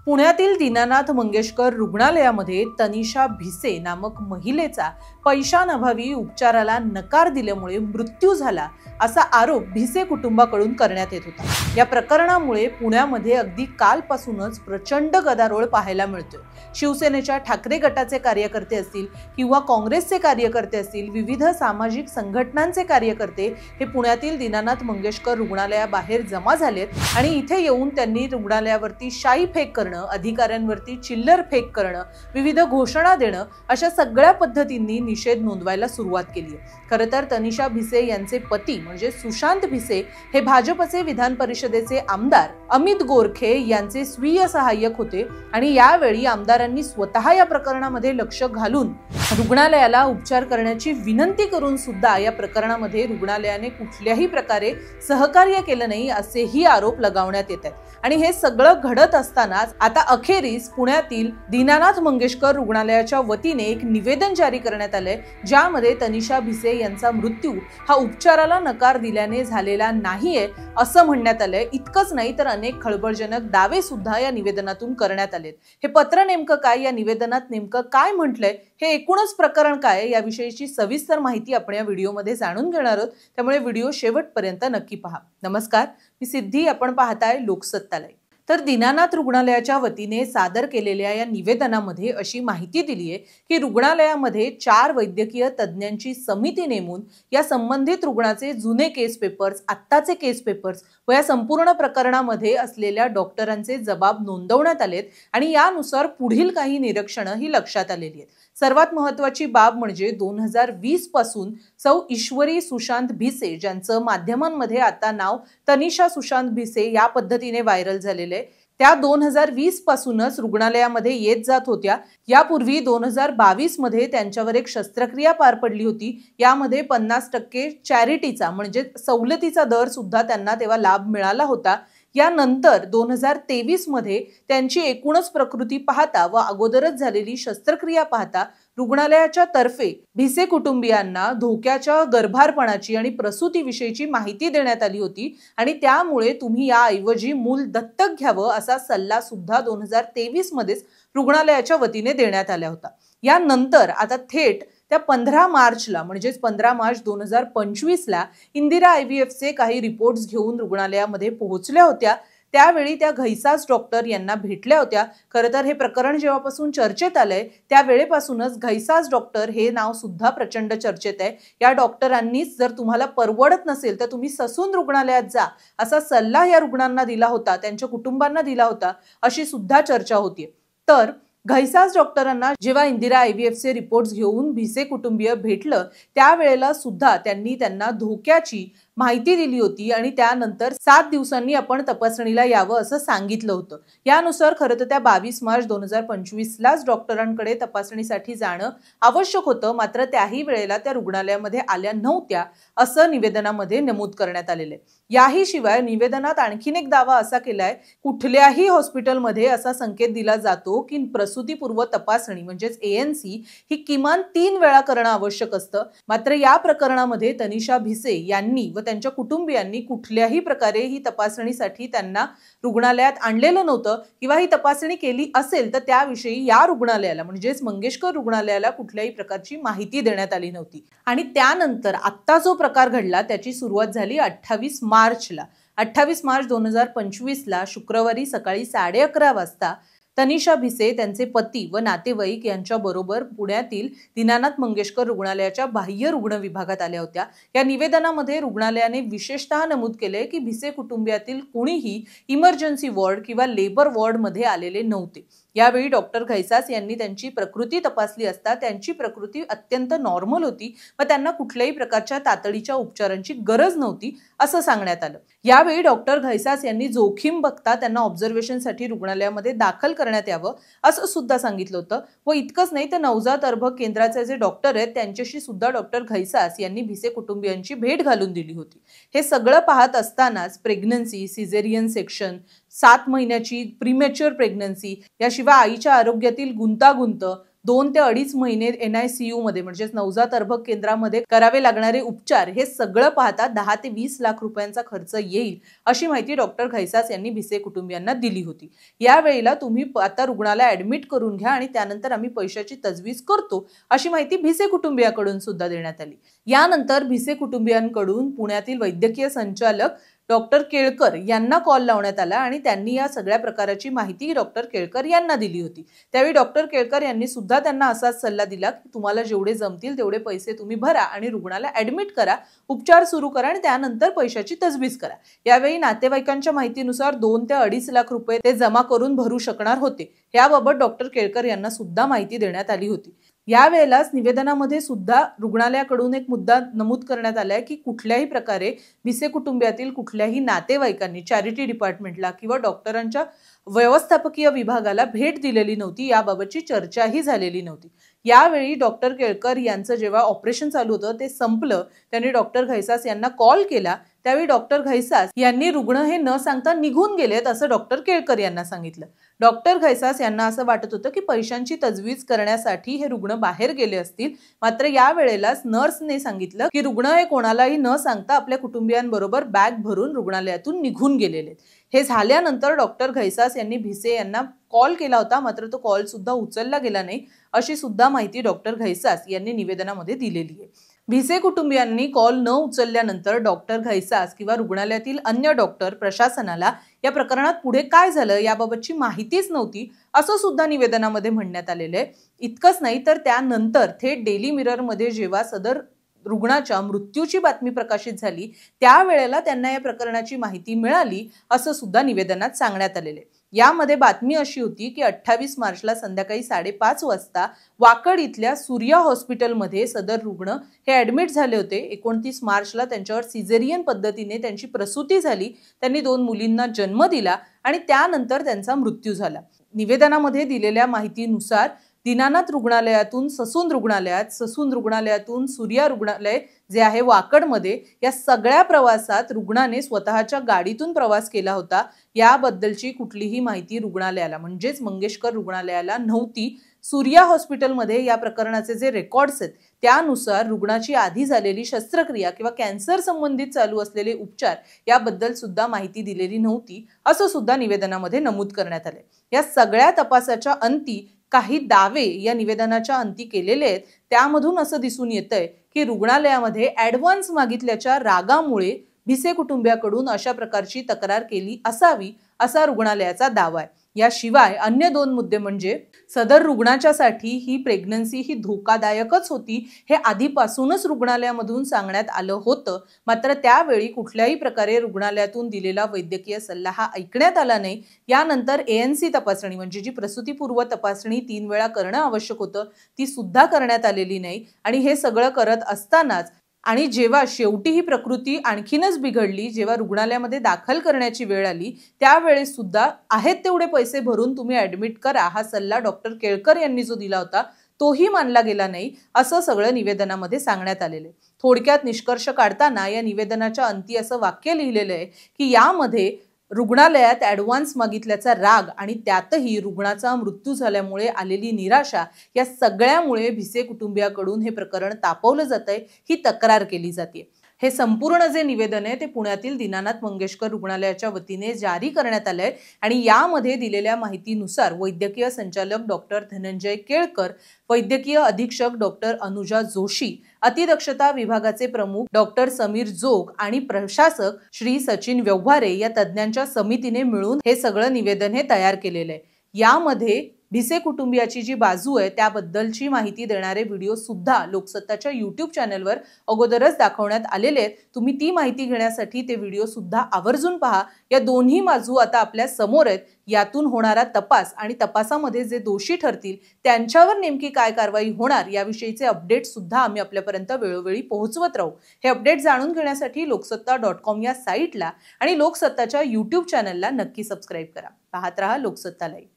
पुण्यातील दीनानाथ मंगेशकर रुग्णालयामध्ये तनिषा भिसे नामक महिलेचा पैशांअभावी उपचाराला नकार दिल्यामुळे मृत्यू झाला असा आरोप भिसे कुटुंबाकडून करण्यात येत होता। या प्रकरणामुळे पुण्यामध्ये अगदी कालपासूनच प्रचंड गदारोळ पाहायला मिळतोय। शिवसेनेच्या ठाकरे गटाचे कार्यकर्ते असतील किंवा काँग्रेसचे कार्यकर्ते असतील, विविध सामाजिक संघटनांचे कार्यकर्ते हे पुण्यातील दीनानाथ मंगेशकर रुग्णालयाबाहेर जमा झालेत आणि इथे येऊन त्यांनी रुग्णालयावरती शाई फेक करणं, अधिकाऱ्यांवरती चिल्लर फेक करणं, विविध घोषणा देणं अशा सगळ्या पद्धतींनी निषेध नोंदवायला सुरुवात केली आहे। खरं तर तनिषा भिसे यांचे पती म्हणजे सुशांत भिसे हे भाजपचे विधान परिषदेचे आमदार अमित गोरखे यांचे स्वीय सहाय्यक होते आणि यावेळी आमदारांनी स्वतः या प्रकरणामध्ये लक्ष घालून रुग्णालयाला उपचार करण्याची विनंती करून सुद्धा या प्रकरणामध्ये रुग्णालयाने कुठल्याही प्रकारे सहकार्य केलं नाही असेही आरोप लगावण्यात येत आहेत। आणि हे सगळं घडत असतानाच आता अखेरीस पुण्यातील दीनानाथ मंगेशकर रुग्णालयाच्या वतीने एक निवेदन जारी करण्यात आलंय, ज्यामध्ये तनिषा भिसे यांचा मृत्यू हा उपचाराला नकार दिल्याने झालेला नाहीये असं म्हणण्यात आलंय। इतकंच नाही तर अनेक खळबळजनक दावे सुद्धा या निवेदनातून करण्यात आलेत। हे पत्र नेमकं काय, या निवेदनात नेमकं काय म्हटलंय, हे एकूणच प्रकरण काय याविषयीची सविस्तर माहिती आपण या व्हिडिओमध्ये जाणून घेणार आहोत, त्यामुळे व्हिडिओ शेवटपर्यंत नक्की पहा। नमस्कार, मी सिद्धी, आपण पाहताय लोकसत्तालय। तर दीनानाथ रुग्णालयाच्या वतीने सादर केलेल्या या निवेदनामध्ये अशी माहिती दिली आहे की रुग्णालयामध्ये 4 वैद्यकीय तज्ञांची समिती नेमून या संबंधित रुग्णाचे जुने केस पेपर्स, आत्ताचे केस पेपर्स व या संपूर्ण प्रकरणामध्ये असलेल्या डॉक्टरांचे जबाब नोंदवण्यात आलेत आणि यानुसार पुढील काही निरीक्षणं ही लक्षात आलेली आहेत। सर्वात महत्त्वाची बाब म्हणजे 2020 पासून सौ ईश्वरी सुशांत भिसे, ज्यांचं माध्यमांमध्ये आता नाव तनिषा सुशांत भिसे या पद्धतीने व्हायरल झालेले आहे, त्या 2020 पासूनच रुग्णालयामध्ये येत जात होत्या। यापूर्वी 2022 मध्ये त्यांच्यावर एक शस्त्रक्रिया पार पडली होती। यामध्ये 50% चॅरिटीचा म्हणजे सवलतीचा दर सुद्धा त्यांना तेव्हा लाभ मिळाला होता। यानंतर 2023 मध्ये त्यांची एकूणच प्रकृती पाहता व अगोदरच झालेली शस्त्रक्रिया पाहता रुग्णालयाच्या तर्फे भिसे कुटुंबियांना धोक्याच्या गर्भारपणाची आणि प्रसूतीविषयीची माहिती देण्यात आली होती आणि त्यामुळे तुम्ही याऐवजी मूल दत्तक घ्यावं असा सल्ला सुद्धा 2023 मध्येच रुग्णालयाच्या वतीने देण्यात आला होता। यानंतर आता थेट त्या 15 मार्चला म्हणजेच 15 मार्च 2025 ला इंदिरा IVF चे काही रिपोर्ट्स घेऊन रुग्णालयामध्ये पोहोचल्या होत्या। त्यावेळी त्या घैसास डॉक्टर यांना भेटल्या होत्या। खरं तर हे प्रकरण जेव्हापासून चर्चेत आलंय त्यावेळेपासूनच घैसास डॉक्टर हे नाव सुद्धा प्रचंड चर्चेत आहे। या डॉक्टरांनीच जर तुम्हाला परवडत नसेल तर तुम्ही ससून रुग्णालयात जा असा सल्ला या रुग्णांना दिला होता, त्यांच्या कुटुंबांना दिला होता, अशी सुद्धा चर्चा होतीये। तर घैसास डॉक्टरांना जेव्हा इंदिरा IVF चे रिपोर्ट्स घेऊन भिसे कुटुंबीय भेटलं त्यावेळेला सुद्धा त्यांनी त्यांना धोक्याची माहिती दिली होती आणि त्यानंतर 7 दिवसांनी आपण तपासणीला यावं असं सांगितलं होतं। यानुसार खरं तर त्या 22 मार्च 2025 लाच डॉक्टरांकडे तपासणीसाठी जाणं आवश्यक होतं, मात्र त्याही वेळेला त्या रुग्णालयामध्ये आल्या नव्हत्या असं निवेदनामध्ये नमूद करण्यात आलेलं आहे। याही शिवाय निवेदनात आणखीन एक दावा असा केलाय, कुठल्याही हॉस्पिटलमध्ये असा संकेत दिला जातो की प्रसूतीपूर्व तपासणी म्हणजेच ANC ही किमान 3 वेळा करणं आवश्यक असतं, मात्र या प्रकरणामध्ये तनिषा भिसे यांनी व त्यांच्या कुटुंबियांनी कुठल्याही प्रकारे ही तपासणीसाठी त्यांना रुग्णालयात आणलेलं नव्हतं किंवा ही तपासणी केली असेल तर त्याविषयी या रुग्णालयाला म्हणजेच मंगेशकर रुग्णालयाला कुठल्याही प्रकारची माहिती देण्यात आली नव्हती। आणि त्यानंतर आता जो प्रकार घडला त्याची सुरुवात झाली 28 मार्चला। 28 मार्च 2025 ला शुक्रवारी सकाळी 11:30 वाजता तनिषा भिसे त्यांचे पती व नातेवाईक यांच्या बरोबर पुण्यातील दीनानाथ मंगेशकर रुग्णालयाच्या बाह्य रुग्ण विभागात आल्या होत्या। या निवेदनामध्ये रुग्णालयाने विशेषतः नमूद केले की भिसे कुटुंबियातील कोणीही इमर्जन्सी वॉर्ड किंवा लेबर वॉर्ड मध्ये आलेले नव्हते। यावेळी डॉक्टर घैसास यांनी त्यांची प्रकृती तपासली असता त्यांची प्रकृती अत्यंत नॉर्मल होती व त्यांना कुठल्याही प्रकारच्या तातडीच्या उपचारांची गरज नव्हती असं सांगण्यात आलं। यावेळी डॉक्टर घैसास यांनी जोखीम बघता त्यांना ऑब्झर्वेशनसाठी रुग्णालयामध्ये दाखल करण्यात यावं असं सुद्धा सांगितलं होतं। व इतकंच नाही तर नवजात अर्भक केंद्राचे जे डॉक्टर आहेत त्यांच्याशी सुद्धा डॉक्टर घैसास यांनी भिसे कुटुंबियांची भेट घालून दिली होती। हे सगळं पाहत असतानाच प्रेग्नन्सी, सिझेरियन सेक्शन, 7 महिन्याची प्रीमॅच्युअर प्रेग्नन्सी, याशिवाय आईच्या आरोग्यातील गुंतागुंत, 2 ते 2.5 महिने NICU मध्ये म्हणजेच नवजात अर्भक केंद्रामध्ये करावे लागणारे उपचार हे सगळं पाहता 10 ते 20 लाख रुपयांचा खर्च येईल अशी माहिती डॉक्टर घैसास यांनी भिसे कुटुंबियांना दिली होती। यावेळेला तुम्ही आता रुग्णाला ऍडमिट करून घ्या आणि त्यानंतर आम्ही पैशाची तजवीज करतो अशी माहिती भिसे कुटुंबियाकडून सुद्धा देण्यात आली। यानंतर भिसे कुटुंबियांकडून पुण्यातील वैद्यकीय संचालक डॉक्टर केळकर यांना कॉल लावण्यात आला आणि त्यांनी या सगळ्या प्रकाराची माहिती डॉक्टर केळकर यांना दिली होती। त्यावेळी डॉक्टर केळकर यांनी सुद्धा त्यांना असाच सल्ला दिला की तुम्हाला जेवढे जमतील तेवढे पैसे तुम्ही भरा आणि रुग्णाला ऍडमिट करा, उपचार सुरू करा आणि त्यानंतर पैशाची तजवीज करा। यावेळी नातेवाईकांच्या माहितीनुसार 2 ते 2.5 लाख रुपये ते जमा करून भरू शकणार होते। याबाबत डॉक्टर केळकर यांना सुद्धा माहिती देण्यात आली होती। यावेळेलाच निवेदनामध्ये सुद्धा रुग्णालयाकडून एक मुद्दा नमूद करण्यात आलाय की कुठल्याही प्रकारे भिसे कुटुंबियातील कुठल्याही नातेवाईकांनी चॅरिटी डिपार्टमेंटला किंवा डॉक्टरांच्या व्यवस्थापकीय विभागाला भेट दिलेली नव्हती, याबाबतची चर्चाही झालेली नव्हती। यावेळी डॉक्टर केळकर यांचं जेव्हा ऑपरेशन चालू होतं ते संपलं, त्यांनी डॉक्टर घैसास यांना कॉल केला। त्यावेळी डॉक्टर घैसास यांनी रुग्ण हे न सांगता निघून गेलेत असं डॉक्टर केळकर यांना सांगितलं। डॉक्टर घैसास यांना असं वाटत होतं की पैशांची तजवीज करण्यासाठी हे रुग्ण बाहेर गेले असतील, मात्र यावेळेलाच नर्सने सांगितलं की रुग्ण हे कोणालाही न सांगता आपल्या कुटुंबियांबरोबर बॅग भरून रुग्णालयातून निघून गेलेले। हे झाल्यानंतर डॉक्टर घैसास यांनी भिसे यांना कॉल केला होता, मात्र तो कॉल सुद्धा उचलला गेला नाही अशी सुद्धा माहिती डॉक्टर घैसास यांनी निवेदनामध्ये दिलेली आहे। भिसे कुटुंबियांनी कॉल न उचलल्यानंतर डॉक्टर घैसास किंवा रुग्णालयातील अन्य डॉक्टर प्रशासनाला या प्रकरणात पुढे काय झालं याबाबतची माहितीच नव्हती असं सुद्धा निवेदनामध्ये म्हणण्यात आलेलं आहे। इतकंच नाही तर त्यानंतर थेट डेली मिररमध्ये जेव्हा सदर रुग्णाच्या मृत्यूची बातमी प्रकाशित झाली त्यावेळेला त्यांना या प्रकरणाची माहिती मिळाली असं सुद्धा निवेदनात सांगण्यात आलेलं आहे। यामध्ये बातमी अशी होती की 28 मार्चला संध्याकाळी 5:30 वाजता वाकड इथल्या सूर्या हॉस्पिटलमध्ये सदर रुग्ण हे ऍडमिट झाले होते। 29 मार्चला त्यांच्यावर सिझेरियन पद्धतीने त्यांची प्रसूती झाली, त्यांनी 2 मुलींना जन्म दिला आणि त्यानंतर त्यांचा मृत्यू झाला। निवेदनामध्ये दिलेल्या माहितीनुसार दीनानाथ रुग्णालयातून ससून रुग्णालयात, ससून रुग्णालयातून सूर्या रुग्णालय जे आहे वाकडमध्ये, या सगळ्या प्रवासात रुग्णाने स्वतःच्या गाडीतून प्रवास केला होता। याबद्दलची कुठलीही माहिती रुग्णालयाला म्हणजेच मंगेशकर रुग्णालयाला नव्हती। सूर्या हॉस्पिटलमध्ये या प्रकरणाचे जे रेकॉर्ड्स आहेत त्यानुसार रुग्णाची आधी झालेली शस्त्रक्रिया किंवा कॅन्सर संबंधित चालू असलेले उपचार याबद्दल सुद्धा माहिती दिलेली नव्हती असं सुद्धा निवेदनामध्ये नमूद करण्यात आले। या सगळ्या तपासाच्या अंती काही दावे या निवेदनाच्या अंती केलेले आहेत। त्यामधून असं दिसून येतंय की रुग्णालयामध्ये ऍडव्हान्स मागितल्याच्या रागामुळे भिसे कुटुंबियाकडून अशा प्रकारची तक्रार केली असावी असा रुग्णालयाचा दावा आहे। याशिवाय अन्य 2 मुद्दे म्हणजे सदर रुग्णाच्यासाठी ही प्रेग्नन्सी ही धोकादायकच होती हे आधीपासूनच रुग्णालयामधून सांगण्यात आलं होतं, मात्र त्यावेळी कुठल्याही प्रकारे रुग्णालयातून दिलेला वैद्यकीय सल्ला हा ऐकण्यात आला नाही। यानंतर ANC तपासणी म्हणजे जी प्रसूतीपूर्व तपासणी 3 वेळा करणं आवश्यक होतं ती सुद्धा करण्यात आलेली नाही आणि हे सगळं करत असतानाच आणि जेव्हा शेवटी ही प्रकृती आणखीनच बिघडली, जेव्हा रुग्णालयामध्ये दाखल करण्याची वेळ आली त्यावेळेस सुद्धा आहेत तेवढे पैसे भरून तुम्ही ऍडमिट करा हा सल्ला डॉक्टर केळकर यांनी जो दिला होता तोही मानला गेला नाही असं सगळं निवेदनामध्ये सांगण्यात आलेलं आहे। थोडक्यात निष्कर्ष काढताना या निवेदनाच्या अंती असं वाक्य लिहिलेलं आहे की यामध्ये रुग्णालयात ऍडव्हान्स मागितल्याचा राग आणि त्यातही रुग्णाचा मृत्यू झाल्यामुळे आलेली निराशा या सगळ्यामुळे भिसे कुटुंबियाकडून हे प्रकरण तापवलं जातंय, ही तक्रार केली जाते। हे संपूर्ण जे निवेदन आहे ते पुण्यातील दीनानाथ मंगेशकर रुग्णालयाच्या वतीने जारी करण्यात आलंय आणि यामध्ये दिलेल्या माहितीनुसार वैद्यकीय संचालक डॉक्टर धनंजय केळकर, वैद्यकीय अधीक्षक डॉक्टर अनुजा जोशी, अतिदक्षता विभागाचे प्रमुख डॉक्टर समीर जोग आणि प्रशासक श्री सचिन व्यवहारे या तज्ञांच्या समितीने मिळून हे सगळं निवेदन हे तयार केलेलं आहे। यामध्ये भिसे कुटुंबियाची जी बाजू आहे त्याबद्दलची माहिती देणारे व्हिडिओ सुद्धा लोकसत्ताच्या YouTube चॅनलवर अगोदरच दाखवण्यात आलेले आहेत। तुम्ही ती माहिती घेण्यासाठी ते व्हिडिओ सुद्धा आवर्जून पहा। या दोन्ही बाजू आता आपल्या समोर आहेत। यातून होणारा तपास आणि तपासामध्ये जे दोषी ठरतील त्यांच्यावर नेमकी काय कारवाई होणार याविषयीचे अपडेट सुद्धा आम्ही आपल्यापर्यंत वेळोवेळी पोहोचवत राहू। हे अपडेट जाणून घेण्यासाठी लोकसत्ता.com या साईटला आणि लोकसत्ताच्या YouTube चॅनलला नक्की सबस्क्राईब करा। पाहत रहा लोकसत्ता लाईव्ह।